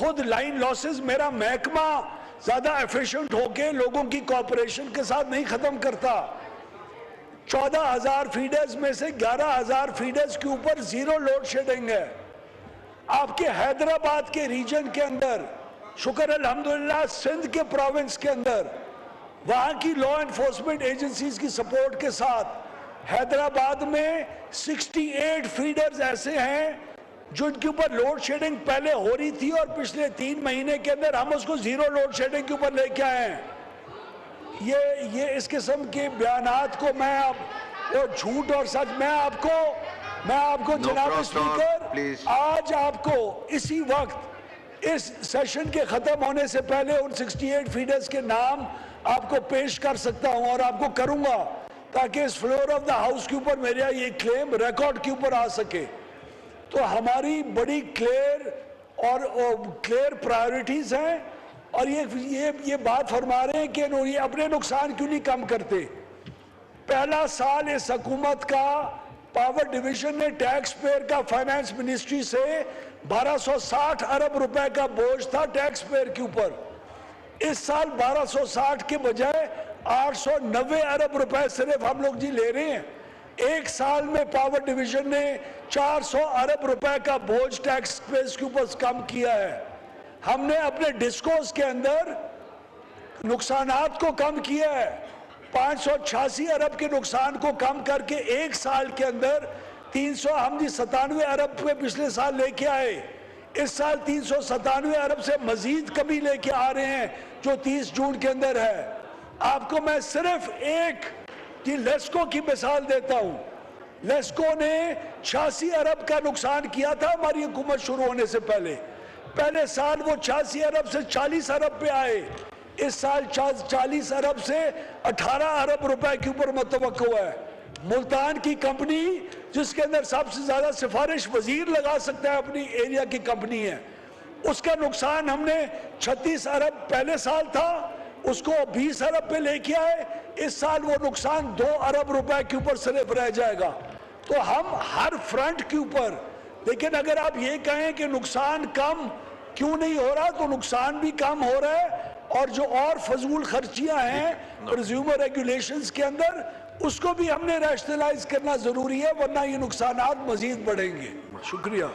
खुद line losses मेरा महकमा ज्यादा एफिशिएंट होके लोगों की कोऑपरेशन के साथ नहीं खत्म करता। 14,000 फीडर्स में से 11,000 फीडर्स के ऊपर जीरो लोड शेडिंग है। आपके हैदराबाद के रीजन के अंदर, शुक्र अल्हम्दुलिल्लाह सिंध के प्रोविंस के अंदर, वहां की लॉ एनफोर्समेंट एजेंसीज की सपोर्ट के साथ हैदराबाद में 68 फीडर्स ऐसे हैं जो इनके ऊपर लोड शेडिंग पहले हो रही थी और पिछले 3 महीने के अंदर हम उसको जीरो लोड शेडिंग के ऊपर लेके आए हैं। ये इस किस्म के बयानात को मैं अब झूठ और सच मैं आपको जनाब स्पीकर आज आपको इसी वक्त इस सेशन के खत्म होने से पहले उन 68 फीडर्स के नाम आपको पेश कर सकता हूं और आपको करूंगा ताकि इस फ्लोर ऑफ द हाउस के ऊपर मेरा ये क्लेम रिकॉर्ड के ऊपर आ सके। तो हमारी बड़ी क्लियर प्रायोरिटीज हैं और ये बात फरमा रहे हैं कि ये अपने नुकसान क्यों नहीं कम करते। पहला साल इस हुकूमत का पावर डिवीजन ने टैक्स पेयर का फाइनेंस मिनिस्ट्री से 1260 अरब रुपए का बोझ था टैक्स पेयर के ऊपर। इस साल 1260 के बजाय 890 अरब रुपए सिर्फ हम लोग जी ले रहे हैं। एक साल में पावर डिवीजन ने 400 अरब रुपए का बोझ टैक्स पेयर्स के ऊपर कम किया है। हमने अपने डिस्कोस के अंदर नुकसानात को कम किया है। 586 अरब के नुकसान को कम करके एक साल के अंदर 397 अरब पे पिछले साल लेके आए। इस साल 397 अरब से मजीद कमी लेके आ रहे हैं जो 30 जून के अंदर है। आपको मैं सिर्फ एक लेस्को की मिसाल देता हूं। लेस्को ने 86 अरब का नुकसान किया था हमारी हुकूमत शुरू होने से पहले साल वो 86 अरब से 40 अरब पे आए। इस साल 40 अरब से 18 अरब रुपए के ऊपर मुतवक्को है। मुल्तान की कंपनी जिसके अंदर सबसे ज्यादा सिफारिश वजीर लगा सकता है अपनी एरिया की कंपनी है, उसका नुकसान हमने 36 अरब पहले साल था उसको 20 अरब पे लेके आए। इस साल वो नुकसान 2 अरब रुपए के ऊपर सिर्फ रह जाएगा। तो हम हर फ्रंट के ऊपर, लेकिन अगर आप ये कहें कि नुकसान कम क्यों नहीं हो रहा, तो नुकसान भी कम हो रहा है और जो और फजूल खर्चियां हैं कंज्यूमर रेगुलेशंस के अंदर उसको भी हमने रैशनलाइज करना जरूरी है, वरना ये नुकसानात मजीद बढ़ेंगे। शुक्रिया।